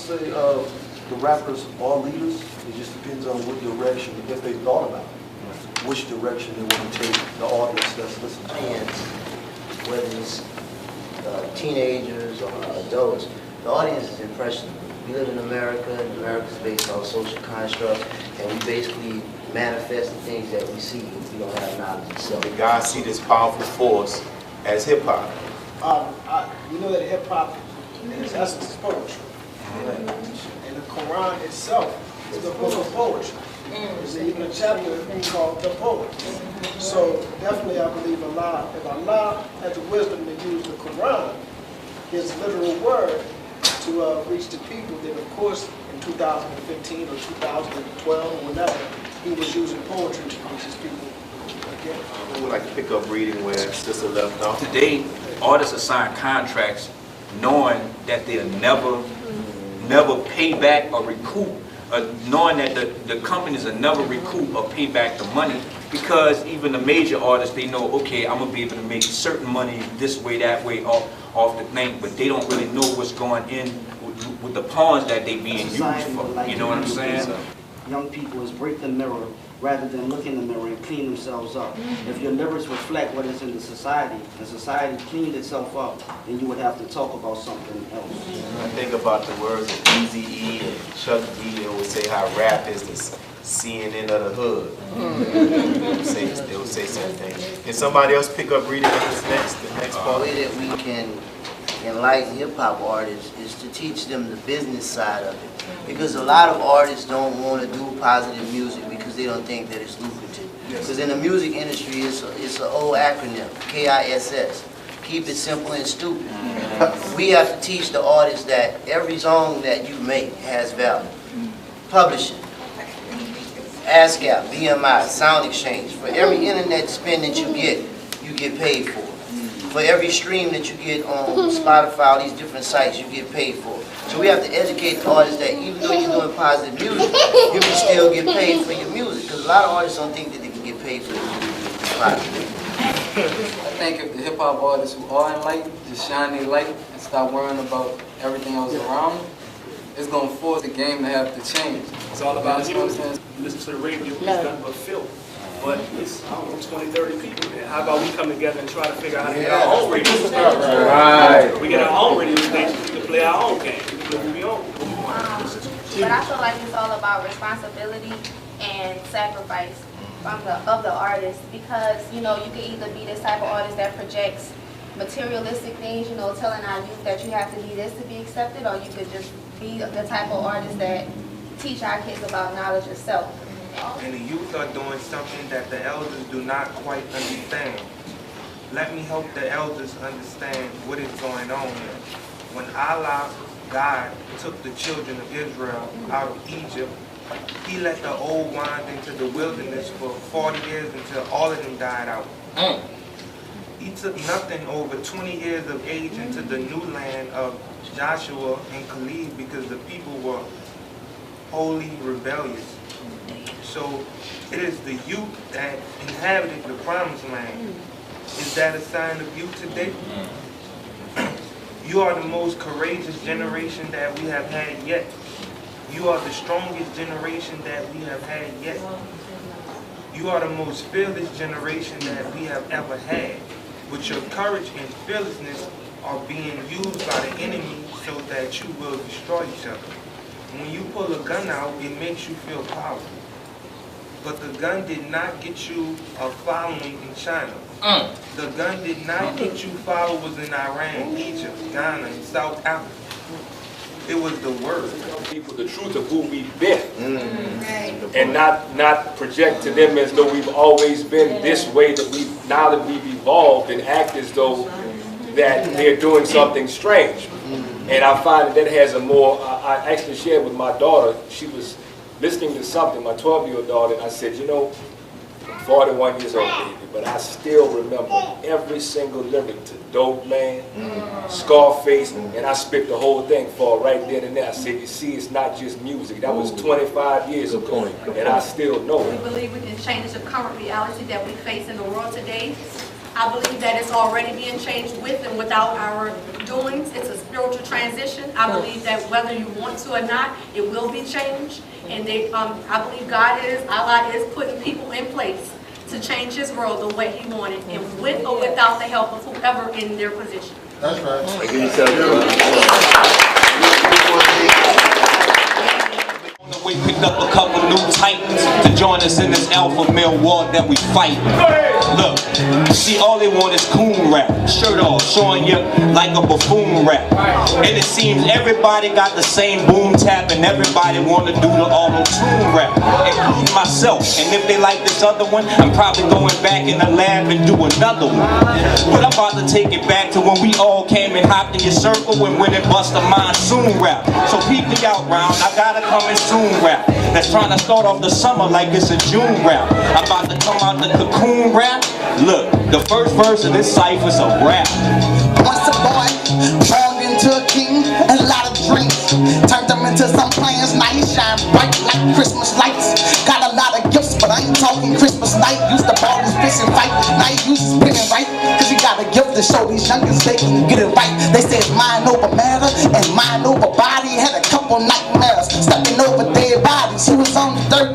say the rappers are leaders. It just depends on what direction, if they thought about which direction they want to take the audience that's listening to. Whether it's teenagers or adults, the audience is impressionable. We live in America, and America is based on social constructs, and we basically manifest the things that we see if we don't have knowledge. So God see this powerful force as hip hop. You know that hip hop, in its essence, is poetry. And the Quran itself is the book of poetry. There's even a chapter called The Poet. So definitely I believe Allah, if Allah had the wisdom to use the Quran, his literal word, to reach the people, then of course in 2015 or 2012 or whenever, he was using poetry to reach his people again. I would like to pick up reading where Sister left off. Today, artists are signing contracts knowing that they'll never pay back or recoup, knowing that the companies will never recoup or pay back the money, because even the major artists, they know, okay, I'm going to be able to make certain money this way, that way, off the thing, but they don't really know what's going in with the pawns that they being used for. You know what I'm saying? Young people is break the mirror rather than look in the mirror and clean themselves up. If your lyrics reflect what is in the society, and society cleaned itself up, then you would have to talk about something else. I think about the words of Eazy-E and Chuck D. They would say how rap is the CNN of the hood. They would say certain things. Can somebody else pick up reading this the next part? The way that we can enlighten hip-hop artists is to teach them the business side of it. Because a lot of artists don't want to do positive music because they don't think that it's lucrative. Because in the music industry, it's an old acronym, KISS. Keep it simple and stupid. We have to teach the artists that every song that you make has value. Publishing, ASCAP, BMI, Sound Exchange. For every internet spin that you get paid for. For every stream that you get on Spotify, all these different sites, you get paid for. So we have to educate the artists that even though you're doing positive music, you can still get paid for your music. Because a lot of artists don't think that they can get paid for their music. I think if the hip-hop artists who are enlightened just shine their light and stop worrying about everything else around them, it's going to force the game to have to change. It's all about you. Listen to the radio, it's nothing but filth. But it's, I don't know, 20, 30 people there. How about we come together and try to figure out how to get our own radio station? Right. We get our own radio station, we can play our own game. We can play what we own. But I feel like it's all about responsibility and sacrifice of the artist, because, you know, you can either be this type of artist that projects materialistic things, you know, telling our youth that you have to be this to be accepted, or you could just be the type of artist that teach our kids about knowledge of self. And the youth are doing something that the elders do not quite understand. Let me help the elders understand what is going on here. When Allah, God, took the children of Israel out of Egypt, he let the old wind into the wilderness for 40 years until all of them died out. He took nothing over 20 years of age into the new land of Joshua and Caleb because the people were wholly rebellious. So it is the youth that inhabited the promised land. Is that a sign of you today? You are the most courageous generation that we have had yet. You are the strongest generation that we have had yet. You are the most fearless generation that we have ever had. But your courage and fearlessness are being used by the enemy so that you will destroy each other. When you pull a gun out, it makes you feel powerful. But the gun did not get you a following in China. The gun did not get you followers in Iran, Egypt, Ghana, and South Africa. It was the word. People the truth of who we've been. And not project to them as though we've always been this way, that now that we've evolved and act as though that they're doing something strange. And I find that has a more, I actually shared with my daughter, she was listening to something, my 12-year-old daughter, and I said, you know, I'm 41 years old, baby, but I still remember every single lyric to Dope Man, Scarface, and I spit the whole thing for her right then and there. I said, you see, it's not just music. That was 25 years ago, and I still know it. We believe we can change the current reality that we face in the world today. I believe that it's already being changed with and without our doings. It's a spiritual transition. I believe that whether you want to or not, it will be changed. And I believe Allah is putting people in place to change His world the way He wanted, and with or without the help of whoever in their position. That's right. We picked up a couple new titans to join us in this alpha male war that we fight. Look, see, all they want is coon rap, shirt off, showing you like a buffoon rap. And it seems everybody got the same boom tap, and everybody want to do the auto-tune rap, including myself. And if they like this other one, I'm probably going back in the lab and do another one. But I'm about to take it back to when we all came and hopped in your circle and went and bust a monsoon rap. So peep me out, round, I gotta come in soon rap. That's trying to start off the summer like it's a June rap. I'm about to come out the cocoon rap. Look, the first verse of this cypher's a rap. Once a boy, born into a king, and a lot of dreams. Turned them into some plans, now he shine bright like Christmas lights. Got a lot of gifts, but I ain't talking Christmas night. Used to ball his fist and fight, now he uses pen and write. Cause he got a gift to show these youngins they can get it right. They say it's mind over matter and mind over body. Had a couple nightmares, stepping over dead bodies. He was on 13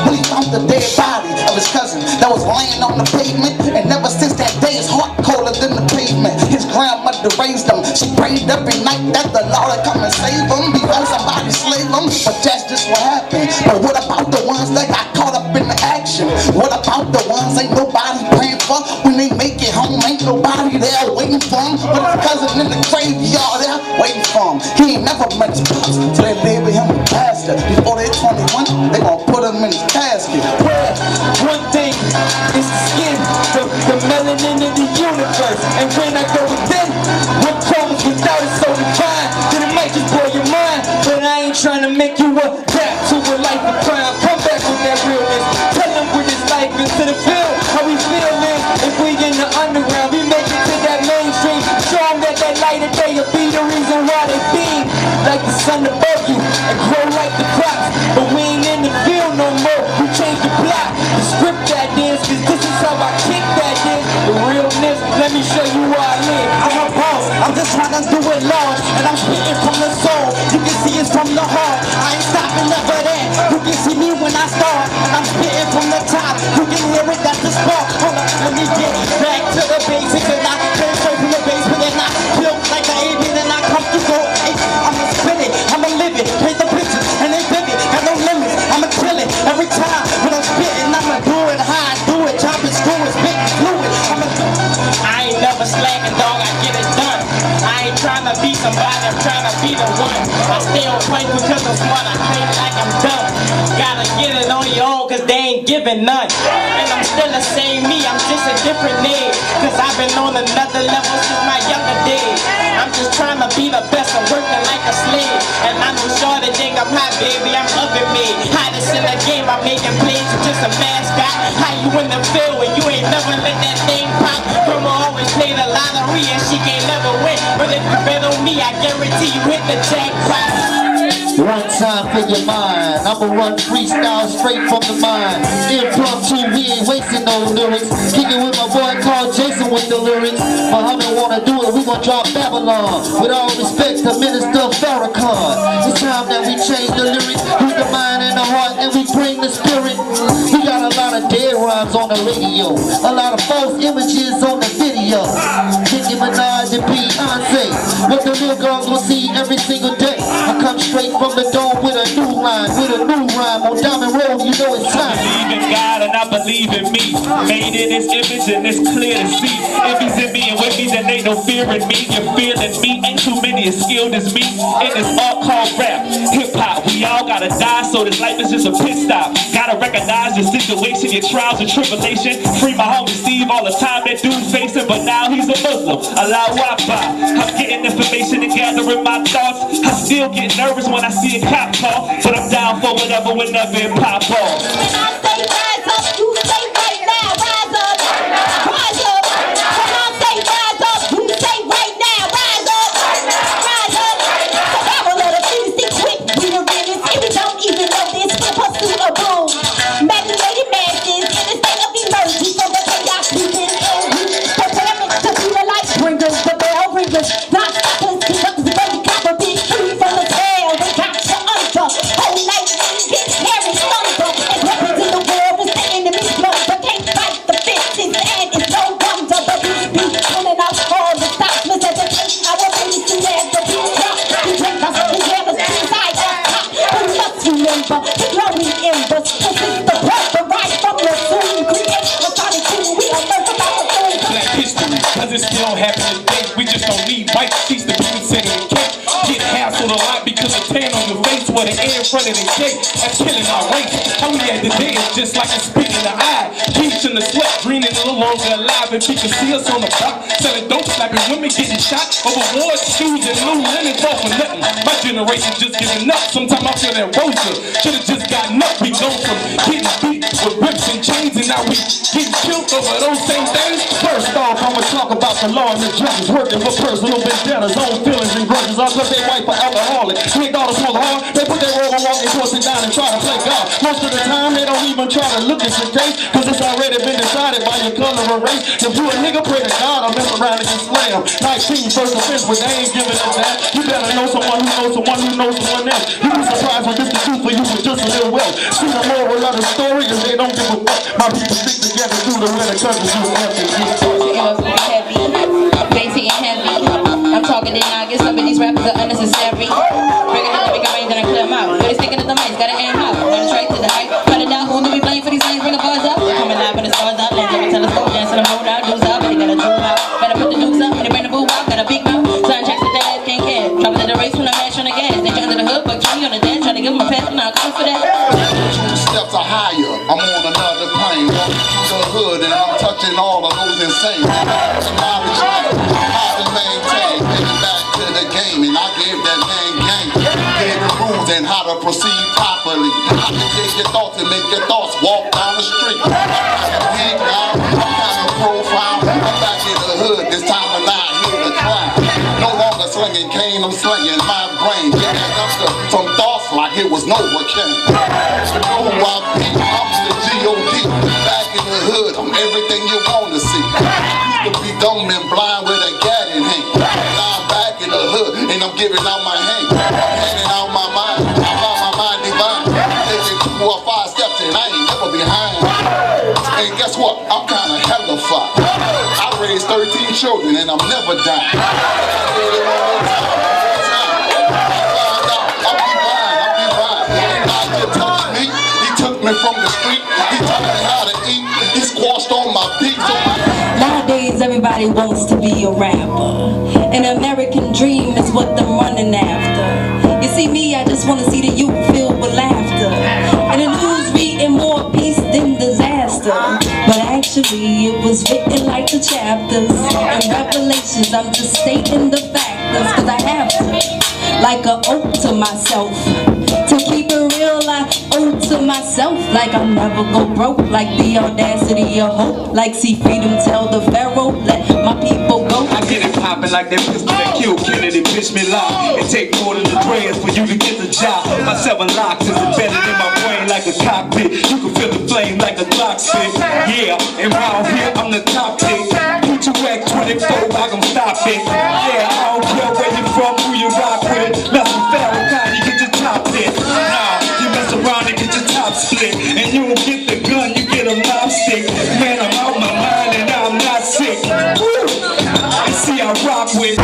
when he found the dead body of his cousin that was laying on the pavement. And ever since that day, his heart colder than the pavement. His grandmother raised him. She prayed every night that the Lord would come and save him before somebody slaved him. But that's just what happened. But what about the ones that got caught up in the action? What about the ones ain't nobody praying for? When they make it home, ain't nobody there waiting for him. But his cousin in the graveyard there waiting for him. He ain't never met his pops, so they label him a pastor. Before they're 21, they gon' put him in his casket. One thing is the skin, the melanin in the universe. And when I go within, what comes without it so divine, then it might just blow your mind. But I ain't trying to make you adapt to a life of crime. Come back with that realness. Tell them where this life is to the field. How we feeling? If we in the underground, we make it to that mainstream. Show them that that light of day will be the reason why they beam like the sun above you and grow like the crops. But we ain't in the field no more. We change the block, the script that is, cause this is how I kick that is. The realness, let me show you where I live. I'm a boss, I'm just trying to do it large. And I'm spitting from the soul, you can see it's from the heart. I ain't stopping never that, you can see me when I start. And I'm spitting from the top, you can hear it, that's the spark. Hold up, let me get back to the basics. And I came straight from the basement. And I built like an alien and I come to go. I'ma spit it, I'ma live it, paint the pictures, and they vivid, got no limits. I'ma kill it every time when I'm spitting. I'ma do it high, do it, chopping, screwing, spitting, fluid. I ain't never slacking, dog, I get it done. I ain't trying to be somebody, I'm trying to be the one. I stay on point because I'm smart, I think like I'm dumb. Gotta get it on your own cause they ain't giving none. And I'm still the same me, I'm just a different name. Cause I've been on another level since my younger days. I'm just trying to be the best, I'm working like a slave. And I know sure to think I'm hot, baby, I'm oven made. Hottest in the game, I'm making plays, I'm just a mascot. How you in the field when you ain't never let that thing pop? Grandma always play the lottery and she can't never win. But if you bet on me, I guarantee you hit the jackpot. One time for your mind, I'ma run freestyle straight from the mind. Impromptu, we ain't wasting no lyrics. Kicking with my boy called Jason with the lyrics. Muhammad wanna do it, we gon' drop Babylon. With all respect to Minister Farrakhan. It's time that we change the lyrics. Use the mind and the heart and we bring the spirit. We got a lot of dead rhymes on the radio, a lot of false images on the video. Nicki Minaj and Beyonce, what the little girls will see every single day. I come straight from the dome with a new line, with a new rhyme on Diamond Road, you know it's time. I believe in God and I believe in me. Made in His image and it's clear to see. If He's in me and with me, then ain't no fear in me. You're feeling me, ain't too many as skilled as me. And it's all called rap, hip hop. We all gotta die, so this life is just a pit stop. Gotta recognize your situation, your trials and tribulation. Free my homie Steve all the time, that dude facing, but now he's a Muslim. Allahu Akbar. I'm getting information and gathering my thoughts. I still get nervous when I see a cop call, but I'm down for whatever whenever it pop off. When I say rise up, you say right now, rise up, rise up. When I say rise up, you say right now, rise up, rise up. Cause I will let a 56 quick, we the realest, and we don't even know this, we pursue a boom. Imaginated masses in a state of emergency, so the chaos we been in. So cause it still happens today. We just don't need white sheets to be considered a cake. Get hassled a lot because of tan on your face with an air in front of the cake. That's killing our race. How we at today is just like a spit in the eye. Keeps in the sweat, greening a little longer alive. If you can see us on the block, selling dope, slapping women, getting shot over awards, shoes, and new linen for nothing. My generation just giving up. Sometimes I feel that Rosa should've just gotten up. We go from getting beat with whips and chains, and now we getting killed over those same things. First off, I'ma talk about the law and the judges working for personal vendettas, own feelings and grudges. All cause they wife for alcoholic. Sweet daughters smoke hard, they put their robe on, walking towards it down and try to play God. Most of the time, they don't even try to look at your case, cause it's already been decided by your color or race. If you a nigga, pray to God, I'll mess around and get slammed. 19, first offense, but they ain't giving it that. You better know someone who knows someone who knows someone else. You be surprised when this the truth for you was just a little well. See the moral of the story is they don't give a fuck. My people stick together through the winter countries you have to get. Heavy, basic and heavy. I'm talking then I get some of these rappers are unnecessary. Bring it up, make a range and I clear them out. But it's sticking to the mics, gotta aim out. Run straight to the height. Cut it down, who do we blame for these things? Bring the bars up. We're coming live when the stars up. Let's tell us go dance to the road out. Dudes up, they gotta zoom out. Gotta put the dudes up when they bring the boo out. Got a big mouth. Son checks with that ass can't care. Trouble in the race when I mash on the gas. They try under the hood, but Tony on the dance. Try to give them a pass, but now come for that. 2 steps are higher, I'm on another plane. Walking through the hood and I'm touching all of those insane. How to maintain, getting back to the game, and I gave that man game. Gave the rules and how to proceed properly. I can take your thoughts and make your thoughts walk down the street. I'm kind of hang out, I'm kind of profile. I'm back in the hood, this time I'm not here to climb. No longer slinging cane, I'm slinging my brain. Get that dumpster from thoughts like it was Novocaine. I'm the G.O.D. Back in the hood, I'm everything you want to see. Used to be dumb and blind with a gat in hand. Now I'm back in the hood and I'm giving out my hand. I'm handing out my mind, I found my mind divine. Taking 2 or 5 steps and I ain't never behind. And guess what? I'm kinda hella fly. I raised 13 children and I'm never dying. From the street, he taught me how to eat. He squashed on my beats. Nowadays everybody wants to be a rapper. An American dream is what they're running after. You see me, I just want to see the youth filled with laughter. And the news reading more peace than disaster. But actually it was written like the chapters and revelations. I'm just stating the factors cause I have to. Like an oath to myself. To keep it real, I owe to myself. Like I'll never go broke. Like the audacity of hope. Like see freedom tell the pharaoh, let my people go. I get it poppin' like that pistol that killed Kennedy, bitch me loud. It take more than the dreads for you to get the job. My 7 locks is embedded in my brain like a cockpit. You can feel the flame like a clock spit. Yeah, and round here I'm the top pick. Put you at 24, I gon' stop it. Yeah, I don't care where you from, who you rock with. Less than Farrakhan, you get your top hit. Nah, you mess around and get your top split. And you don't get the gun, you get a mob stick. Man, I'm out my mind and I'm not sick. Woo! I see I rock with